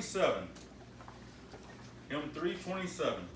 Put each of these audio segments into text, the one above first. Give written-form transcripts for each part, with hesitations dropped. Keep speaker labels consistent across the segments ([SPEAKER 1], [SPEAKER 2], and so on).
[SPEAKER 1] 327. Hymn 327.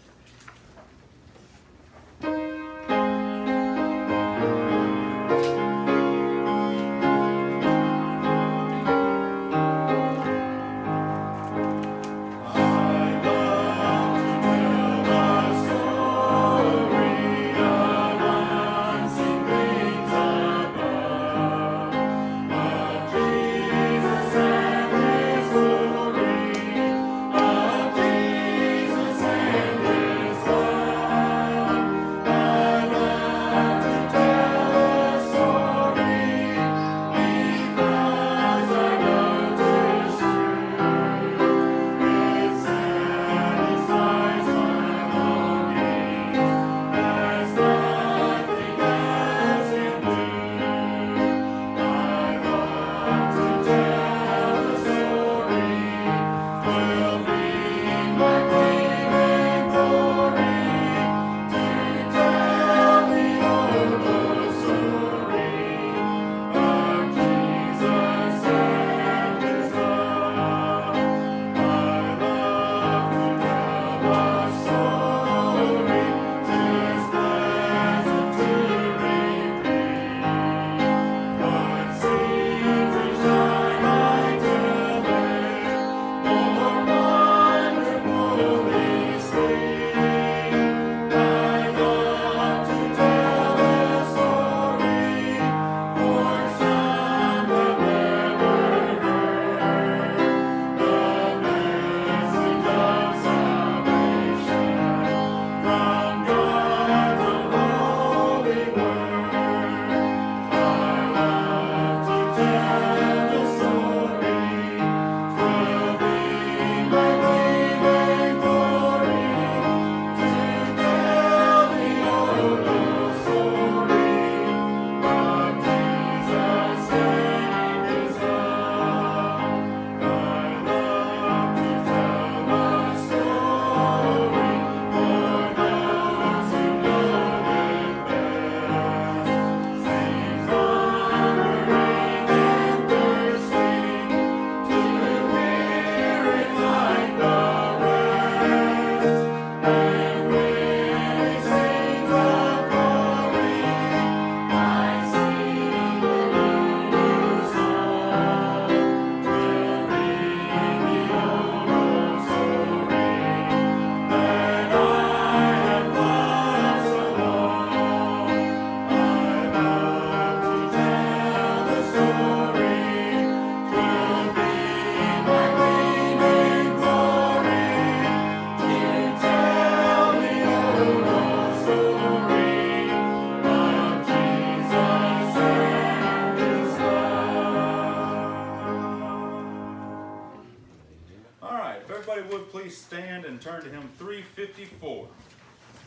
[SPEAKER 1] Stand and turn to hymn 354.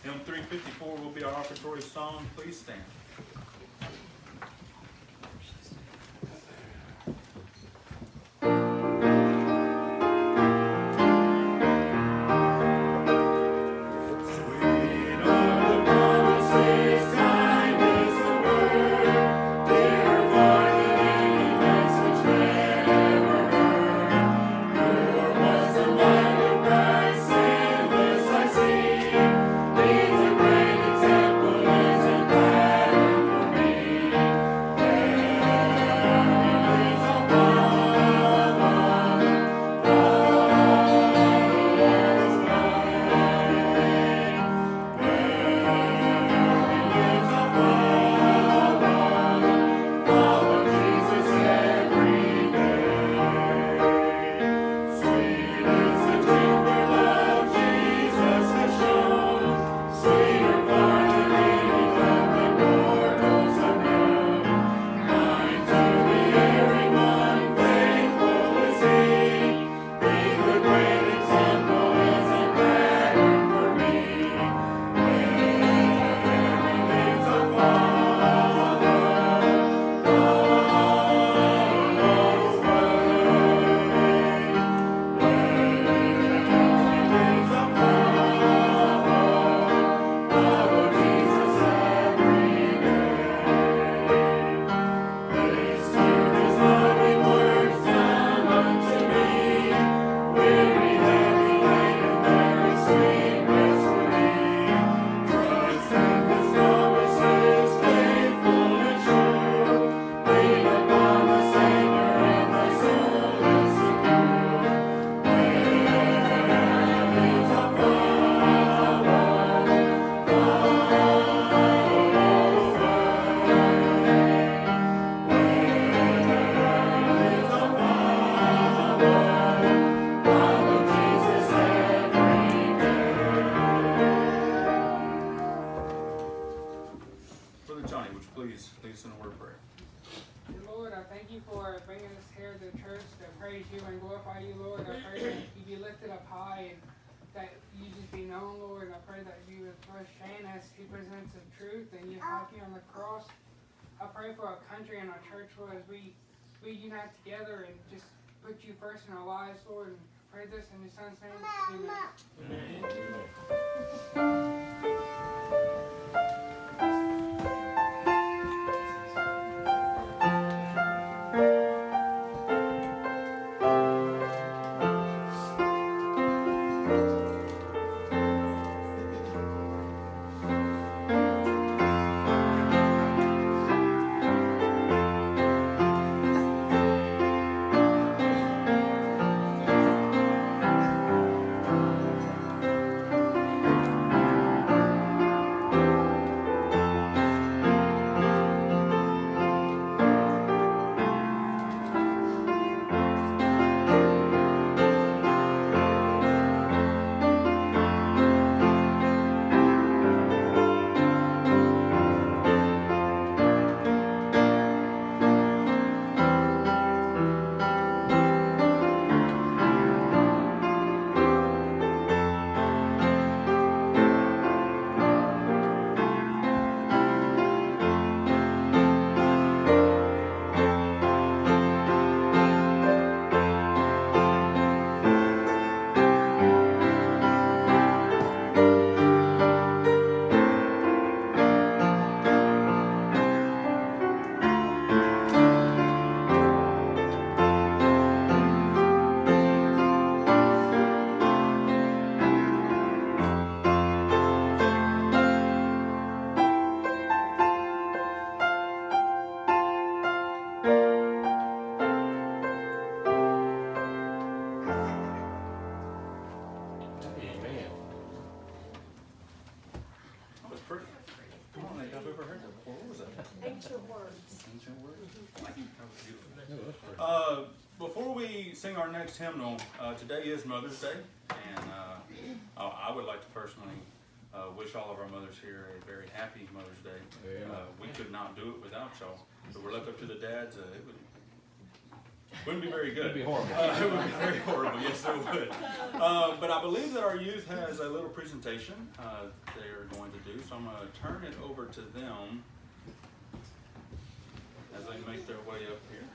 [SPEAKER 1] Hymn 354 will be our offertory song. Please stand.
[SPEAKER 2] Example is in bringing us here to the church to praise you and glorify you, Lord. I pray that you be lifted up high and that you just be known, Lord. I pray that you would bless Shane as he presents the truth and you help me on the cross. I pray for our country and our church, Lord, as we unite together and just put you first in our lives, Lord. And pray this in your son's name. Amen.
[SPEAKER 1] Before we sing our next hymnal, today is Mother's Day, and I would like to personally wish all of our mothers here a very happy Mother's Day. We could not do it without y'all. So we're left up to the dads. Wouldn't be very good.
[SPEAKER 3] It would be horrible.
[SPEAKER 1] It would be very horrible. Yes, it would. But I believe that our youth has a little presentation they are going to do. So I'm going to turn it over to them as they make their way up here.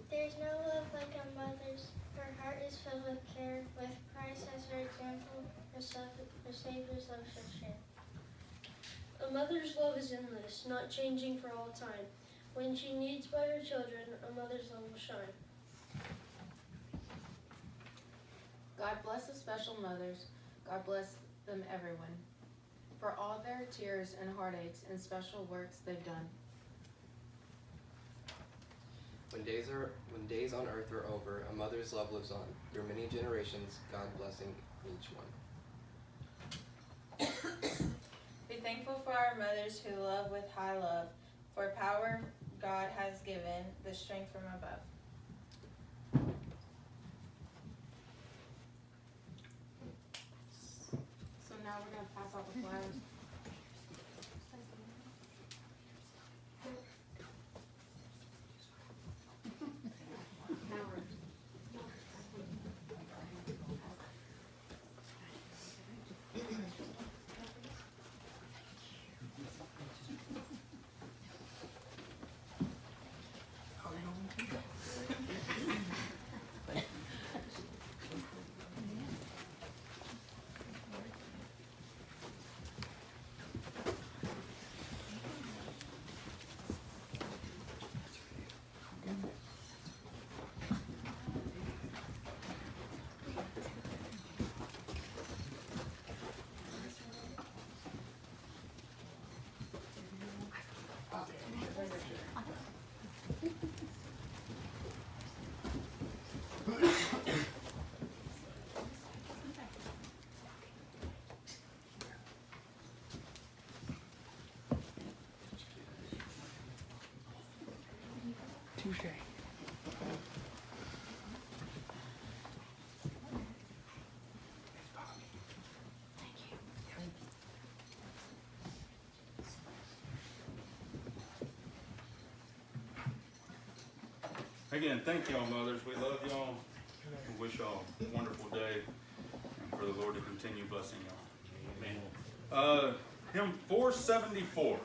[SPEAKER 4] There's no love like a mother's. Her heart is filled with care, with Christ as her example, the Savior's love shall share.
[SPEAKER 5] A mother's love is endless, not changing for all time. When she needs by her children, a mother's love will shine.
[SPEAKER 6] God bless the special mothers. God bless them, everyone, for all their tears and heartaches and special works they've done.
[SPEAKER 7] When days on earth are over, a mother's love lives on. Through many generations, God blessing each one.
[SPEAKER 8] Be thankful for our mothers who love with high love, for power God has given, the strength from above.
[SPEAKER 6] So now we're going to pass out the flowers.
[SPEAKER 2] Touche.
[SPEAKER 1] Again, thank y'all, mothers. We love y'all. We wish y'all a wonderful day, and for the Lord to continue blessing y'all. Amen. Hymn 474.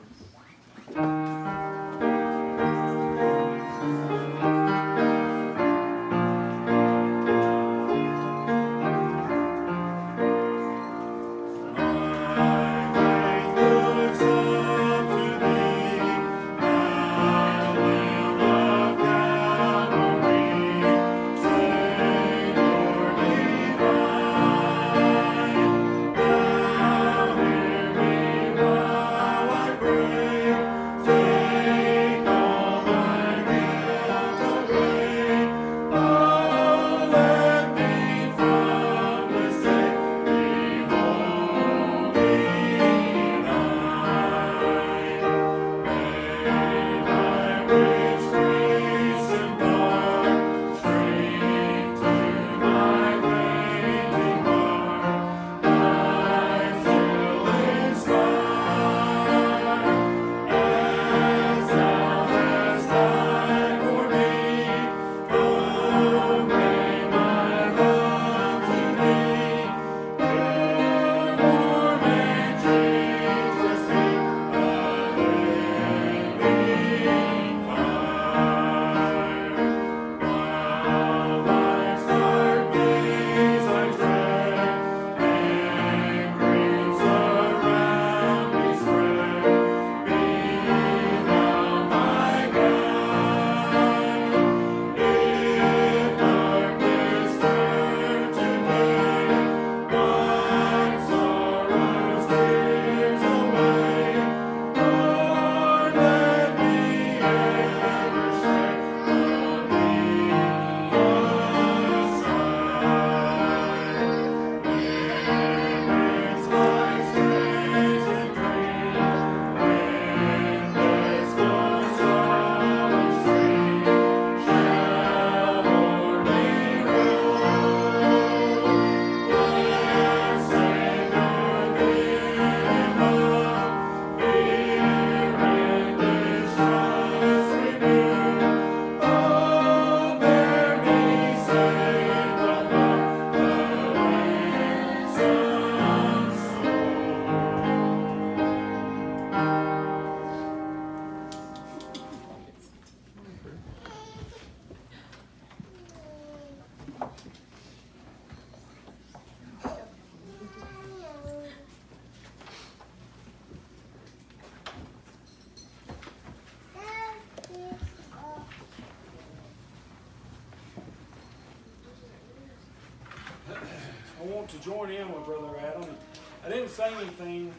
[SPEAKER 3] I want to join in with Brother Adam. I didn't say anything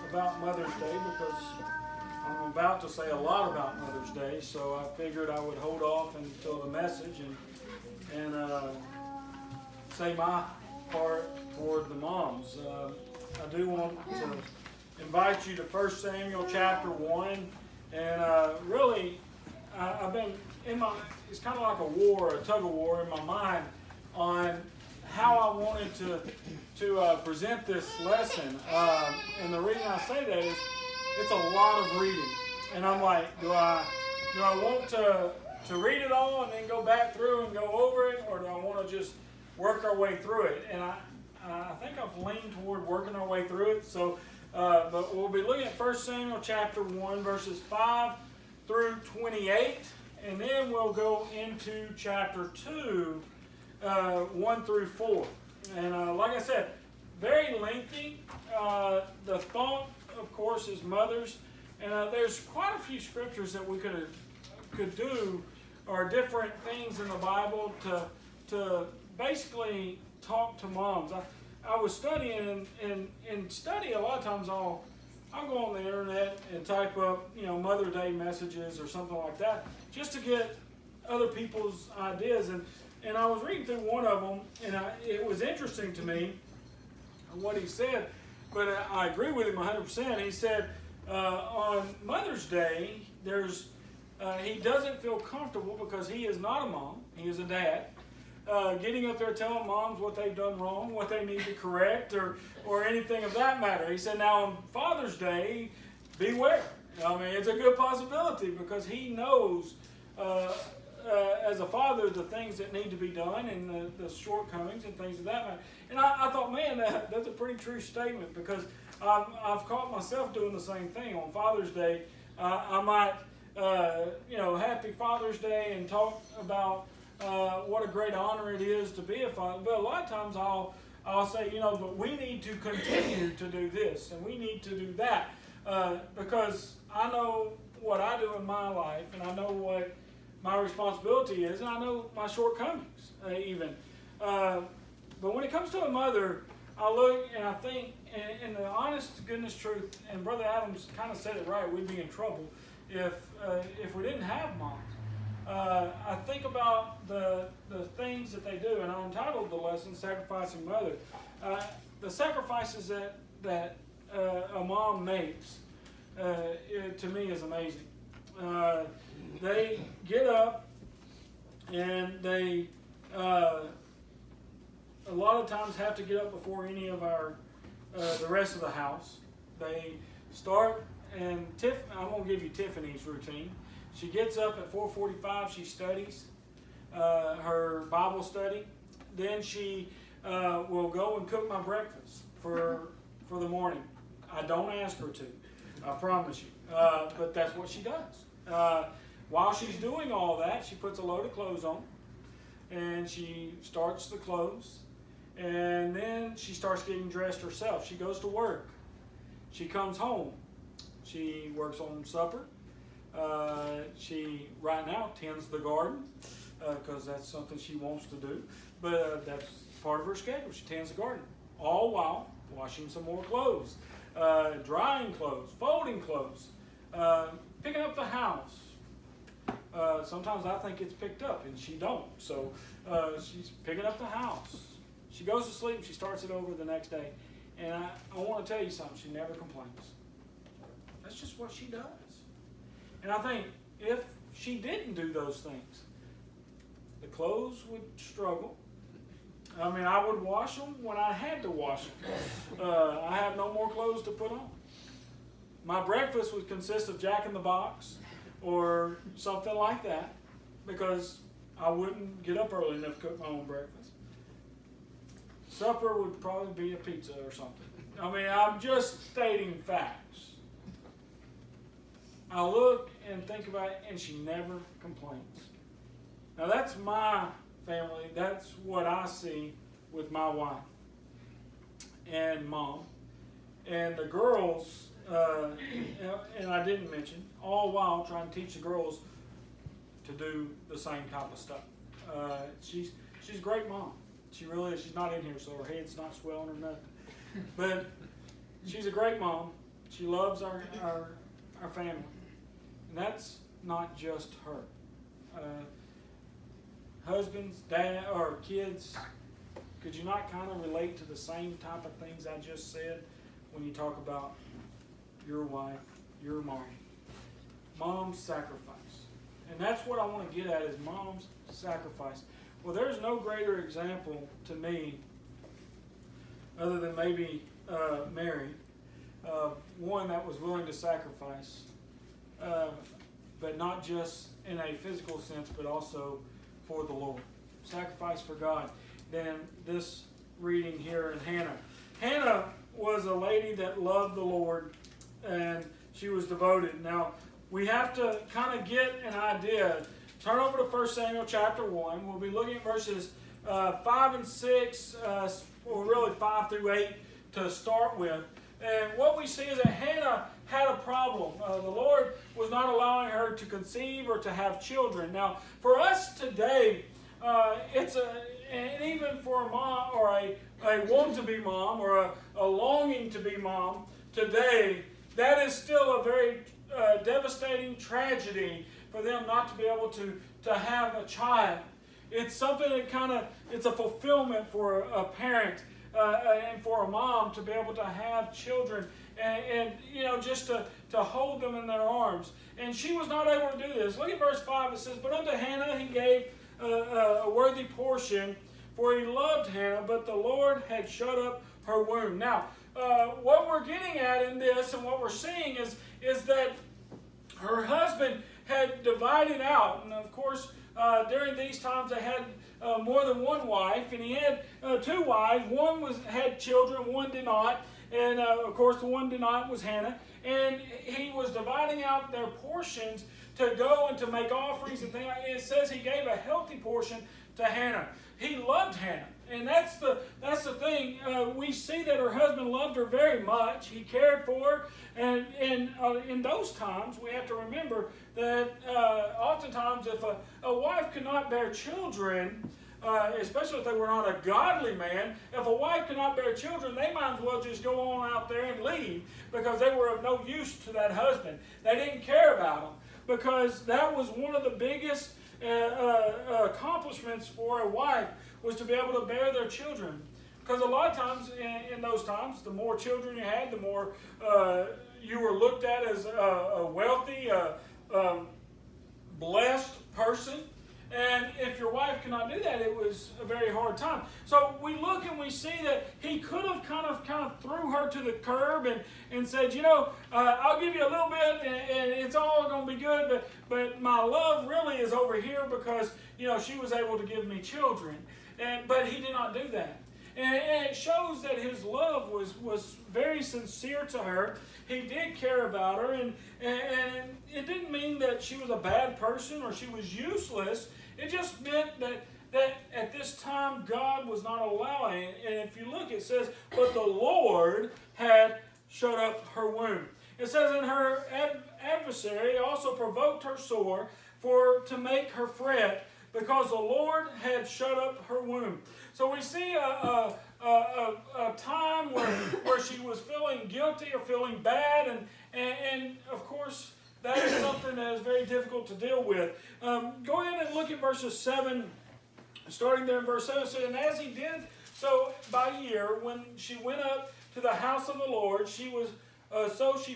[SPEAKER 3] about Mother's Day because I'm about to say a lot about Mother's Day, so I figured I would hold off until the message and say my part toward the moms. I do want to invite you to 1 Samuel chapter 1, and really, I've been in my, it's kind of like a tug of war in my mind on how I wanted to present this lesson. And the reason I say that is it's a lot of reading. And I'm like, do I want to read it all and then go back through and go over it, or do I want to just work our way through it? And I think I've leaned toward working our way through it. So, but we'll be looking at 1 Samuel chapter 1, verses 5 through 28, and then we'll go into chapter 2, 1 through 4. And like I said, very lengthy. The thought, of course, is mothers. And there's quite a few scriptures that we could do, or different things in the Bible to basically talk to moms. I was studying, and study a lot of times I'll go on the internet and type up, Mother Day messages or something like that, just to get other people's ideas. And I was reading through one of them, and it was interesting to me what he said, but I agree with him 100%. He said, on Mother's Day, there's he doesn't feel comfortable because he is not a mom, he is a dad, getting up there telling moms what they've done wrong, what they need to correct, or anything of that matter. He said, now on Father's Day, beware. I mean, it's a good possibility because he knows as a father the things that need to be done and the shortcomings and things of that matter. And I thought, man, that's a pretty true statement because I've caught myself doing the same thing. On Father's Day, I might, Happy Father's Day and talk about what a great honor it is to be a father. But a lot of times I'll say, but we need to continue to do this and we need to do that because I know what I do in my life and I know what my responsibility is and I know my shortcomings even. But when it comes to a mother, I look and I think, in the honest to goodness truth, and Brother Adams kind of said it right, we'd be in trouble if we didn't have moms. I think about the things that they do, and I entitled the lesson "Sacrificing Mother." The sacrifices that a mom makes, to me, is amazing. They get up and they a lot of times have to get up before any of the rest of the house. They start, and I'm going to give you Tiffany's routine. She gets up at 4:45, she studies her Bible study. Then she will go and cook my breakfast for the morning. I don't ask her to, I promise you. But that's what she does. While she's doing all that, she puts a load of clothes on, and she starts the clothes, and then she starts getting dressed herself. She goes to work. She comes home. She works on supper. She, right now, tends the garden, because that's something she wants to do, but that's part of her schedule. She tends the garden, all while washing some more clothes, drying clothes, folding clothes, picking up the house. Sometimes I think it's picked up, and she don't. So she's picking up the house. She goes to sleep. She starts it over the next day. And I want to tell you something. She never complains. That's just what she does. And I think if she didn't do those things, the clothes would struggle. I mean, I would wash them when I had to wash them. I have no more clothes to put on. My breakfast would consist of Jack in the Box or something like that, because I wouldn't get up early enough to cook my own breakfast. Supper would probably be a pizza or something. I mean, I'm just stating facts. I look and think about it, and she never complains. Now, that's my family. That's what I see with my wife and mom. And the girls, and I didn't mention, all while trying to teach the girls to do the same type of stuff. She's a great mom. She really is. She's not in here, so her head's not swelling or nothing. But she's a great mom. She loves our family. And that's not just her. Husbands, dad, or kids, could you not kind of relate to the same type of things I just said when you talk about your wife, your mom? Mom's sacrifice. And that's what I want to get at, is mom's sacrifice. Well, there's no greater example to me, other than maybe Mary, one that was willing to sacrifice, but not just in a physical sense, but also for the Lord. Sacrifice for God. Then this reading here in Hannah. Hannah was a lady that loved the Lord, and she was devoted. Now, we have to kind of get an idea. Turn over to 1 Samuel chapter 1. We'll be looking at verses 5 and 6, or really 5 through 8 to start with. And what we see is that Hannah had a problem. The Lord was not allowing her to conceive or to have children. Now, for us today, and even for a mom, or a want-to-be mom, or a longing to be mom, today, that is still a very devastating tragedy for them not to be able to have a child. It's something that it's a fulfillment for a parent and for a mom to be able to have children, and just to hold them in their arms. And she was not able to do this. Look at verse 5. It says, "But unto Hannah he gave a worthy portion, for he loved Hannah, but the Lord had shut up her womb." Now, what we're getting at in this and what we're seeing is that her husband had divided out. And of course, during these times they had more than one wife, and he had two wives. One had children, one did not. And of course, the one did not was Hannah. And he was dividing out their portions to go and to make offerings and things like that. It says he gave a healthy portion to Hannah. He loved Hannah. And that's the thing. We see that her husband loved her very much. He cared for her. And in those times, we have to remember that oftentimes if a wife could not bear children, especially if they were not a godly man, if a wife could not bear children, they might as well just go on out there and leave, because they were of no use to that husband. They didn't care about him, because that was one of the biggest accomplishments for a wife, was to be able to bear their children. Because a lot of times in those times, the more children you had, the more you were looked at as a wealthy, blessed person. And if your wife could not do that, it was a very hard time. So we look and we see that he could have kind of threw her to the curb and said, I'll give you a little bit and it's all going to be good, but my love really is over here because, she was able to give me children. But he did not do that. And it shows that his love was very sincere to her. He did care about her, and it didn't mean that she was a bad person or she was useless. It just meant that at this time God was not allowing it. And if you look, it says, "But the Lord had shut up her womb." It says, "And her adversary also provoked her sore to make her fret, because the Lord had shut up her womb." So we see a time where she was feeling guilty or feeling bad, and of course that is something that is very difficult to deal with. Go ahead and look at verses 7, starting there in verse 7. It says, "And as he did so by year, when she went up to the house of the Lord, she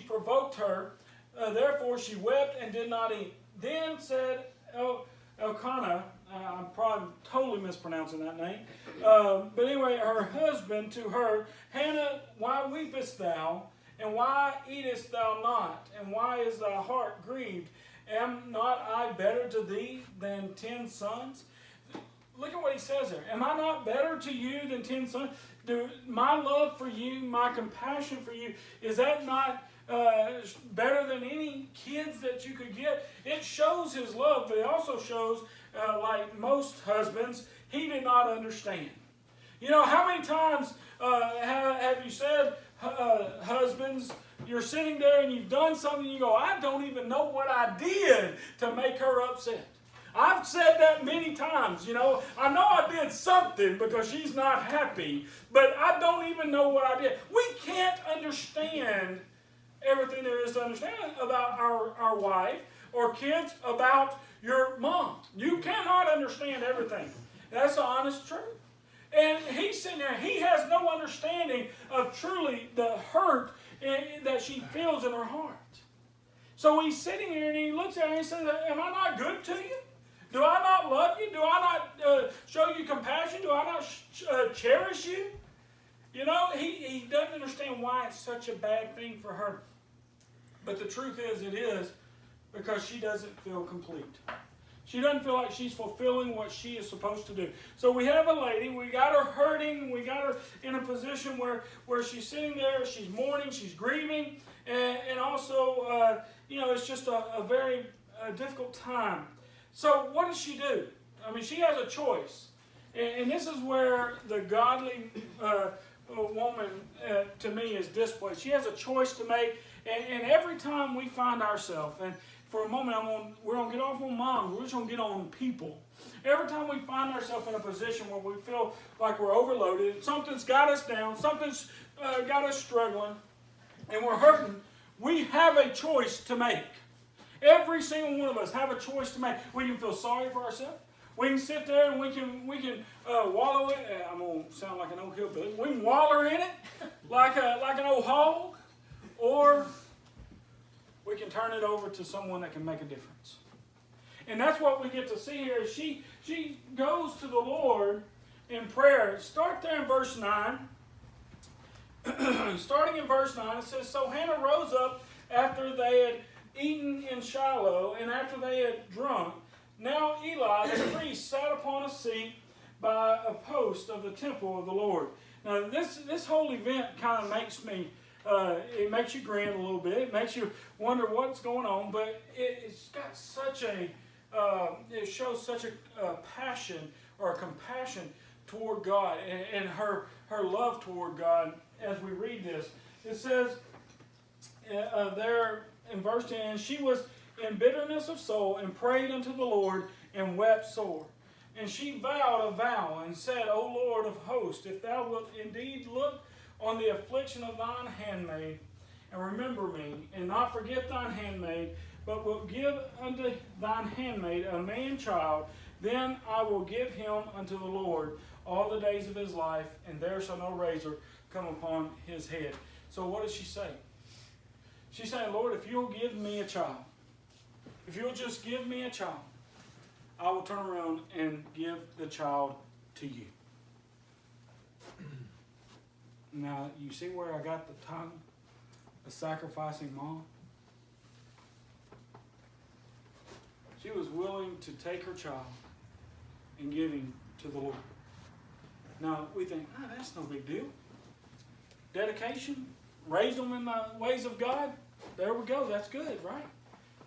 [SPEAKER 3] provoked her. Therefore she wept and did not eat. Then said Elkanah," I'm probably totally mispronouncing that name. But anyway, her husband to her, "Hannah, why weepest thou? And why eatest thou not? And why is thy heart grieved? Am not I better to thee than 10 sons?" Look at what he says there. Am I not better to you than 10 sons? My love for you, my compassion for you, is that not better than any kids that you could get? It shows his love, but it also shows, like most husbands, he did not understand. How many times have you said, husbands, you're sitting there and you've done something, you go, "I don't even know what I did to make her upset." I've said that many times, I know I did something because she's not happy, but I don't even know what I did. We can't understand everything there is to understand about our wife or kids, about your mom. You cannot understand everything. That's the honest truth. And he's sitting there, he has no understanding of truly the hurt that she feels in her heart. So he's sitting here and he looks at her and he says, "Am I not good to you? Do I not love you? Do I not show you compassion? Do I not cherish you?" He doesn't understand why it's such a bad thing for her. But the truth is, it is because she doesn't feel complete. She doesn't feel like she's fulfilling what she is supposed to do. So we have a lady, we got her hurting, we got her in a position where she's sitting there, she's mourning, she's grieving, and also, it's just a very difficult time. So what does she do? She has a choice. And this is where the godly woman, to me, is displayed. She has a choice to make, and every time we find ourselves, and for a moment, we're going to get off on moms. We're just going to get on people. Every time we find ourselves in a position where we feel like we're overloaded, something's got us down, something's got us struggling, and we're hurting, we have a choice to make. Every single one of us have a choice to make. We can feel sorry for ourselves. We can sit there and we can wallow in it. I'm going to sound like an old hillbilly. We can waller in it like an old hog, or we can turn it over to someone that can make a difference. And that's what we get to see here. She goes to the Lord in prayer. Start there in verse 9. Starting in verse 9, it says, So Hannah rose up after they had eaten in Shiloh, and after they had drunk. Now Eli the priest sat upon a seat by a post of the temple of the Lord. Now this whole event kind of makes me, it makes you grin a little bit. It makes you wonder what's going on, but it's got such a, it shows such a passion or a compassion toward God and her love toward God as we read this. It says there in verse 10, she was in bitterness of soul and prayed unto the Lord and wept sore. And she vowed a vow and said, O Lord of hosts, if thou wilt indeed look on the affliction of thine handmaid, and remember me, and not forget thine handmaid, but wilt give unto thine handmaid a man child, then I will give him unto the Lord all the days of his life, and there shall no razor come upon his head. So what does she say? She's saying, Lord, if you'll give me a child, if you'll just give me a child, I will turn around and give the child to you. Now, you see where I got the tongue? A sacrificing mom? She was willing to take her child and give him to the Lord. Now, we think, that's no big deal. Dedication, raise them in the ways of God. There we go, that's good, right?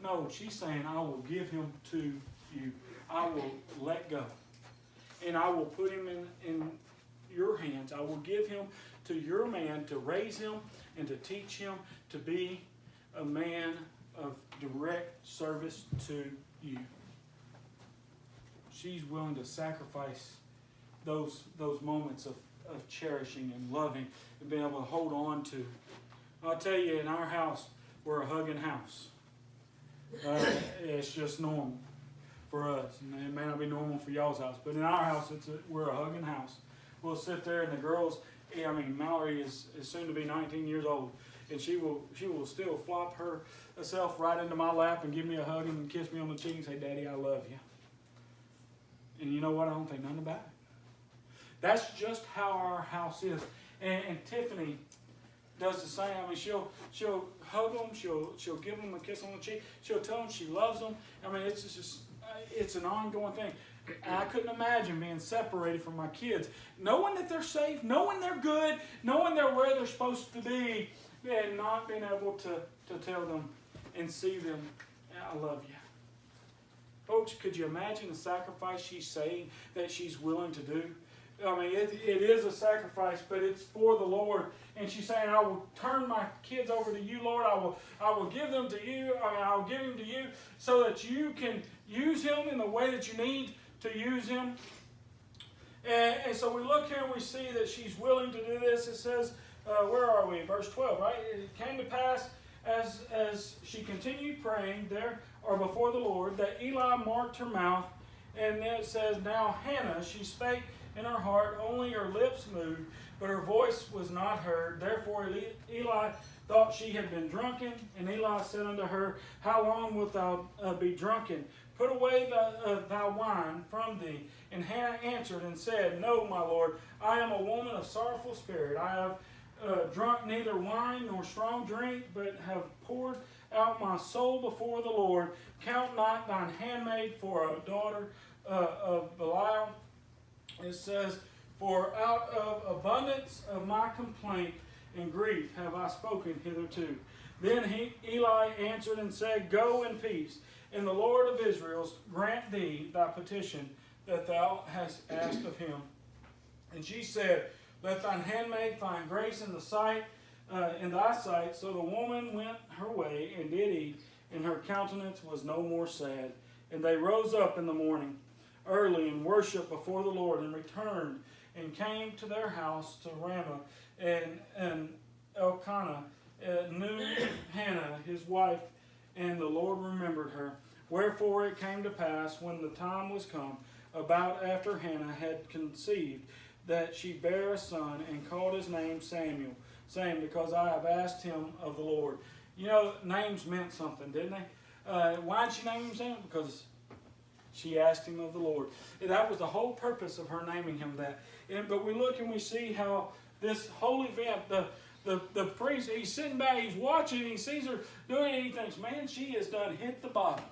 [SPEAKER 3] No, she's saying, I will give him to you. I will let go. And I will put him in your hands. I will give him to your man to raise him and to teach him to be a man of direct service to you. She's willing to sacrifice those moments of cherishing and loving and being able to hold on to. I'll tell you, in our house, we're a hugging house. It's just normal for us. And it may not be normal for y'all's house, but in our house, we're a hugging house. We'll sit there and the girls, Mallory is soon to be 19 years old, and she will still flop herself right into my lap and give me a hug and kiss me on the cheek and say, Daddy, I love you. And you know what? I don't think nothing about it. That's just how our house is. And Tiffany does the same. She'll hug them. She'll give them a kiss on the cheek. She'll tell them she loves them. It's an ongoing thing. I couldn't imagine being separated from my kids, knowing that they're safe, knowing they're good, knowing they're where they're supposed to be, and not being able to tell them and see them, I love you. Folks, could you imagine the sacrifice she's saying that she's willing to do? It is a sacrifice, but it's for the Lord. And she's saying, I will turn my kids over to you, Lord. I will give them to you. I will give them to you so that you can use him in the way that you need to use him. And so we look here and we see that she's willing to do this. It says, where are we? Verse 12, right? It came to pass as she continued praying there or before the Lord that Eli marked her mouth. And then it says, now Hannah, she spake in her heart, only her lips moved, but her voice was not heard. Therefore Eli thought she had been drunken, and Eli said unto her, how long wilt thou be drunken? Put away thy wine from thee. And Hannah answered and said, no, my Lord, I am a woman of sorrowful spirit. I have drunk neither wine nor strong drink, but have poured out my soul before the Lord. Count not thine handmaid for a daughter of Belial. It says, for out of abundance of my complaint and grief have I spoken hitherto. Then Eli answered and said, go in peace, and the Lord of Israel grant thee thy petition that thou hast asked of him. And she said, let thine handmaid find grace in thy sight. So the woman went her way and did eat, and her countenance was no more sad. And they rose up in the morning early and worshipped before the Lord, and returned and came to their house to Ramah, and Elkanah knew Hannah his wife, and the Lord remembered her. Wherefore it came to pass, when the time was come, about after Hannah had conceived, that she bare a son, and called his name Samuel, saying, because I have asked him of the Lord. You know, names meant something, didn't they? Why did she name him Samuel? Because she asked him of the Lord. And that was the whole purpose of her naming him that. But we look and we see how this whole event, the priest, he's sitting back, he's watching, he sees her doing it, and he thinks, man, she has done hit the bottom.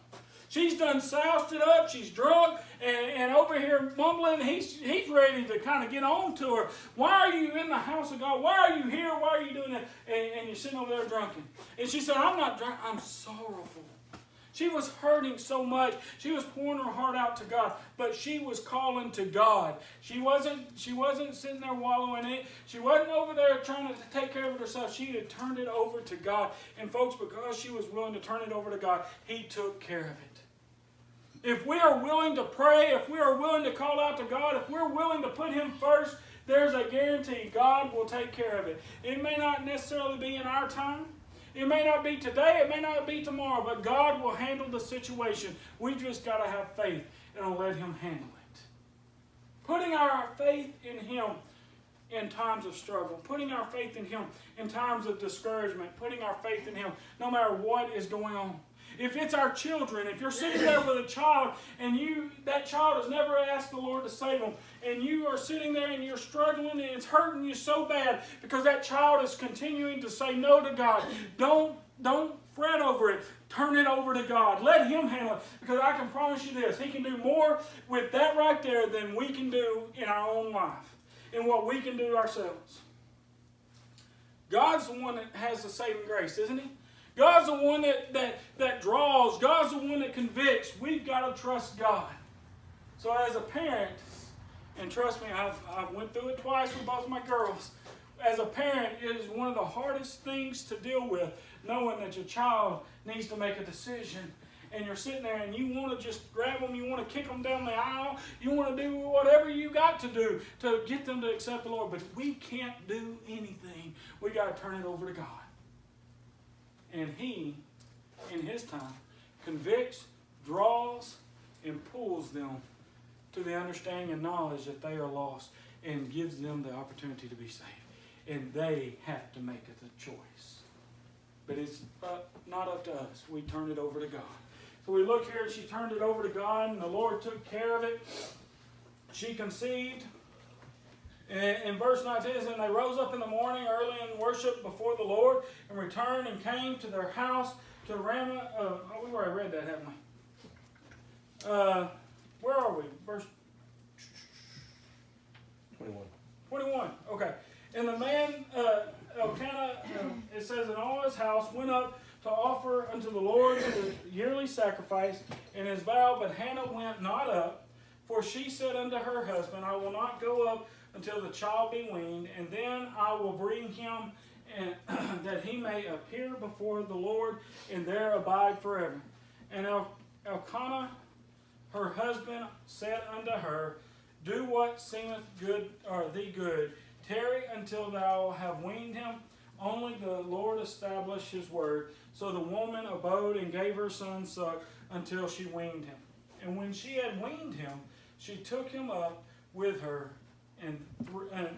[SPEAKER 3] She's done soused it up, she's drunk, and over here mumbling, he's ready to kind of get on to her. Why are you in the house of God? Why are you here? Why are you doing that? And you're sitting over there drunken. And she said, I'm not drunk, I'm sorrowful. She was hurting so much. She was pouring her heart out to God, but she was calling to God. She wasn't sitting there wallowing in it. She wasn't over there trying to take care of it herself. She had turned it over to God. And folks, because she was willing to turn it over to God, He took care of it. If we are willing to pray, if we are willing to call out to God, if we're willing to put Him first, there's a guarantee God will take care of it. It may not necessarily be in our time. It may not be today, it may not be tomorrow, but God will handle the situation. We just got to have faith and let Him handle it. Putting our faith in Him in times of struggle, putting our faith in Him in times of discouragement, putting our faith in Him no matter what is going on. If it's our children, if you're sitting there with a child and that child has never asked the Lord to save them, and you are sitting there and you're struggling and it's hurting you so bad because that child is continuing to say no to God, don't fret over it. Turn it over to God. Let Him handle it, because I can promise you this, He can do more with that right there than we can do in our own life, in what we can do ourselves. God's the one that has the saving grace, isn't He? God's the one that draws. God's the one that convicts. We've got to trust God. So as a parent, and trust me, I've went through it twice with both of my girls. As a parent, it is one of the hardest things to deal with, knowing that your child needs to make a decision. And you're sitting there and you want to just grab them, you want to kick them down the aisle, you want to do whatever you got to do to get them to accept the Lord. But we can't do anything. We got to turn it over to God. And He, in His time, convicts, draws, and pulls them to the understanding and knowledge that they are lost, and gives them the opportunity to be saved. And they have to make the choice. But it's not up to us. We turn it over to God. So we look here, she turned it over to God, and the Lord took care of it. She conceived. In verse 19 it says, and they rose up in the morning early and worshiped before the Lord, and returned and came to their house to Ramah. We've already read that, haven't we? Where are we? Verse 21. Okay. And the man, Elkanah, it says, in all his house went up to offer unto the Lord the yearly sacrifice and his vow, but Hannah went not up, for she said unto her husband, I will not go up until the child be weaned, and then I will bring him, and that he may appear before the Lord, and there abide forever. And Elkanah, her husband, said unto her, do what seemeth good, or thee good. Tarry until thou have weaned him. Only the Lord established His word. So the woman abode and gave her son suck until she weaned him. And when she had weaned him, she took him up with her, and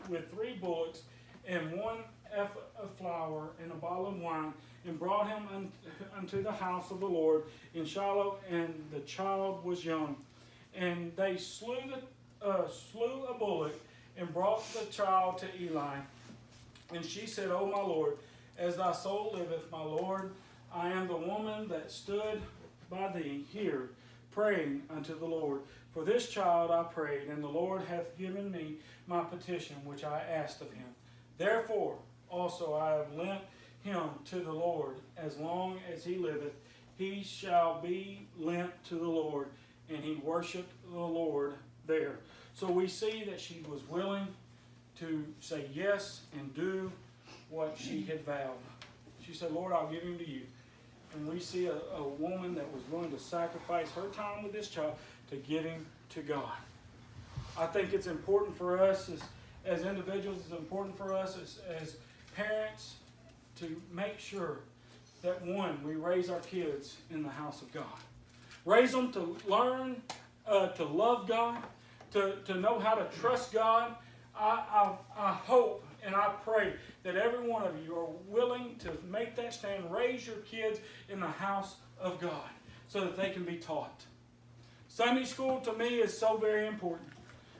[SPEAKER 3] with 3 bullocks, and 1 ephah of flour, and a bottle of wine, and brought him unto the house of the Lord in Shiloh, and the child was young. And they slew a bullock, and brought the child to Eli. And she said, O my Lord, as thy soul liveth, my Lord, I am the woman that stood by thee here, praying unto the Lord. For this child I prayed, and the Lord hath given me my petition which I asked of Him. Therefore also I have lent him to the Lord. As long as he liveth, he shall be lent to the Lord. And he worshiped the Lord there. So we see that she was willing to say yes and do what she had vowed. She said, Lord, I'll give him to you. And we see a woman that was willing to sacrifice her time with this child to give him to God. I think it's important for us as individuals, it's important for us as parents to make sure that, one, we raise our kids in the house of God. Raise them to learn to love God, to know how to trust God. I hope And I pray that every one of you are willing to make that stand, raise your kids in the house of God so that they can be taught. Sunday school to me is so very important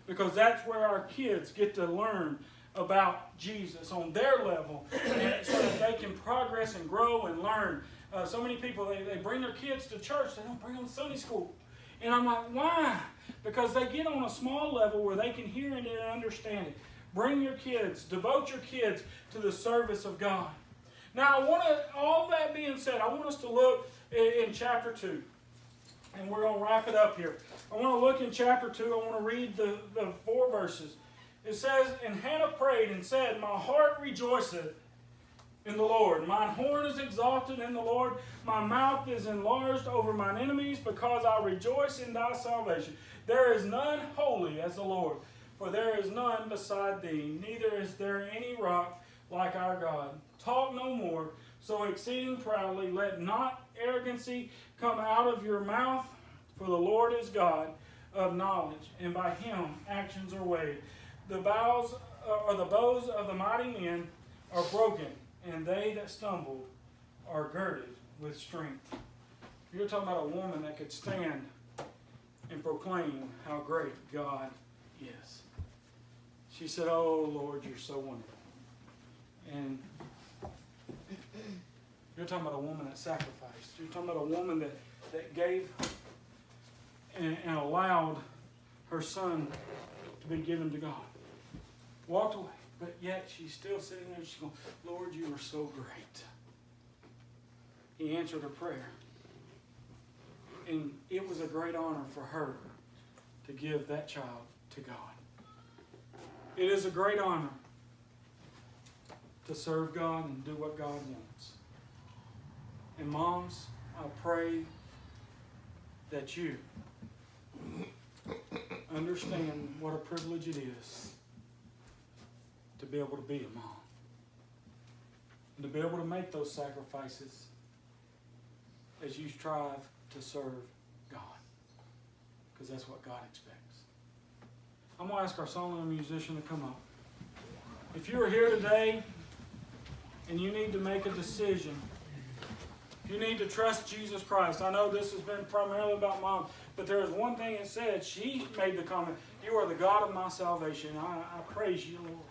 [SPEAKER 3] because that's where our kids get to learn about Jesus on their level and so that they can progress and grow and learn. So many people, they bring their kids to church, they don't bring them to Sunday school. And I'm like, why? Because they get on a small level where they can hear it and understand it. Bring your kids, devote your kids to the service of God. Now, all that being said, I want us to look in chapter 2. And we're going to wrap it up here. I want to look in chapter 2. I want to read the 4 verses. It says, "And Hannah prayed and said, My heart rejoiceth in the Lord. Mine horn is exalted in the Lord. My mouth is enlarged over mine enemies, because I rejoice in thy salvation. There is none holy as the Lord, for there is none beside thee. Neither is there any rock like our God. Talk no more so exceeding proudly. Let not arrogancy come out of your mouth, for the Lord is God of knowledge, and by him actions are weighed. The bows of the mighty men are broken, and they that stumble are girded with strength." You're talking about a woman that could stand and proclaim how great God is. She said, "Oh Lord, you're so wonderful." And you're talking about a woman that sacrificed. You're talking about a woman that gave and allowed her son to be given to God. Walked away, but yet she's still sitting there. She's going, "Lord, you are so great." He answered her prayer. And it was a great honor for her to give that child to God. It is a great honor to serve God and do what God wants. And moms, I pray that you understand what a privilege it is to be able to be a mom. And to be able to make those sacrifices as you strive to serve God. Because that's what God expects. I'm going to ask our song musician to come up. If you are here today and you need to make a decision, you need to trust Jesus Christ. I know this has been primarily about mom, but there is one thing it said. She made the comment, "You are the God of my salvation." I praise you, Lord.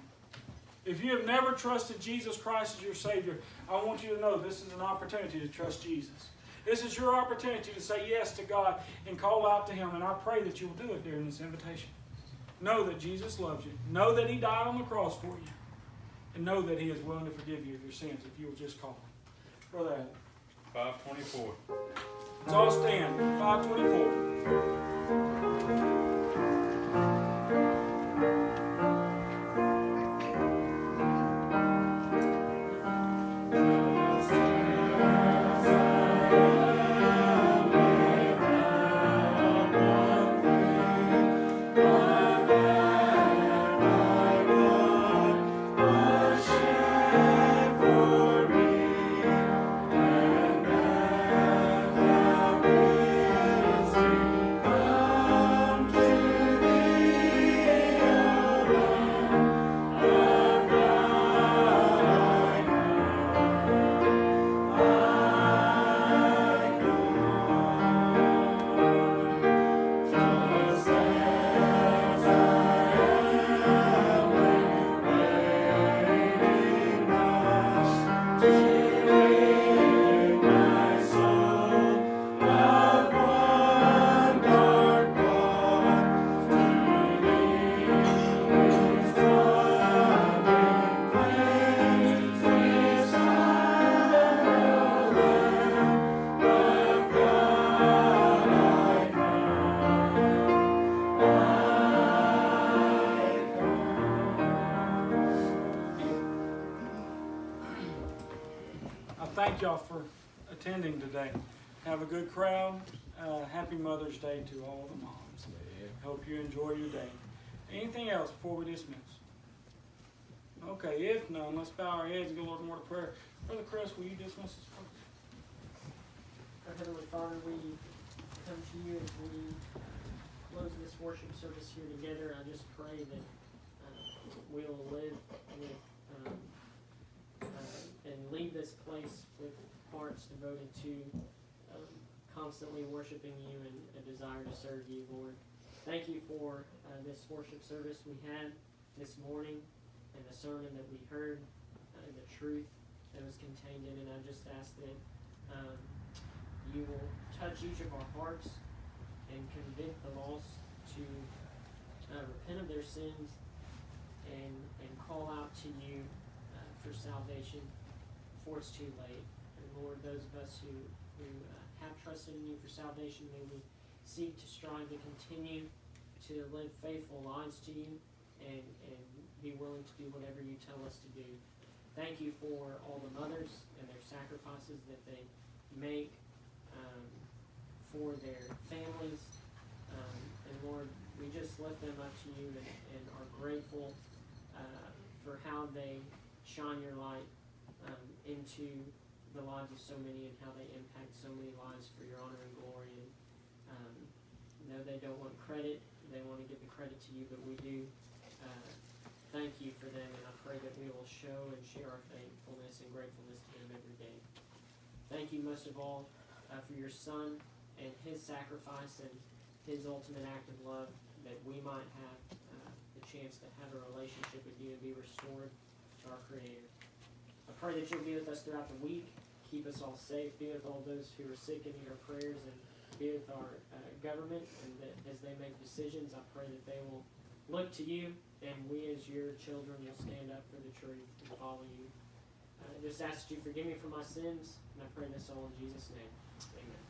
[SPEAKER 3] If you have never trusted Jesus Christ as your Savior, I want you to know this is an opportunity to trust Jesus. This is your opportunity to say yes to God and call out to Him, and I pray that you will do it during this invitation. Know that Jesus loves you. Know that He died on the cross for you. And know that He is willing to forgive you of your sins if you will just call Him. Brother Adam.
[SPEAKER 1] 524.
[SPEAKER 3] Let's all stand. 524. Thank y'all for attending today. Have a good crowd. Happy Mother's Day to all the moms. Hope you enjoy your day. Anything else before we dismiss? Okay, if none, let's bow our heads and go a little more to prayer. Brother Chris, will you dismiss us?
[SPEAKER 9] Our Heavenly Father, we come to you as we close this worship service here together. I just pray that we'll live with and leave this place with hearts devoted to constantly worshiping you and a desire to serve you, Lord. Thank you for this worship service we had this morning and the sermon that we heard and the truth that was contained in it. I just ask that you will touch each of our hearts and convict the lost to repent of their sins and call out to you for salvation before it's too late. And Lord, those of us who have trusted in you for salvation, may we seek to strive to continue to live faithful lives to you and be willing to do whatever you tell us to do. Thank you for all the mothers and their sacrifices that they make for their families. And Lord, we just lift them up to you and are grateful for how they shine your light into the lives of so many and how they impact so many lives for your honor and glory. And no, they don't want credit. They want to give the credit to you, but we do thank you for them, and I pray that we will show and share our thankfulness and gratefulness to them every day. Thank you most of all for your Son and his sacrifice and his ultimate act of love, that we might have the chance to have a relationship with you and be restored to our Creator. I pray that you'll be with us throughout the week. Keep us all safe. Be with all those who are sick and need our prayers, and be with our government, and that as they make decisions, I pray that they will look to you, and we as your children will stand up for the truth and follow you. I just ask that you forgive me for my sins, and I pray this all in Jesus' name. Amen.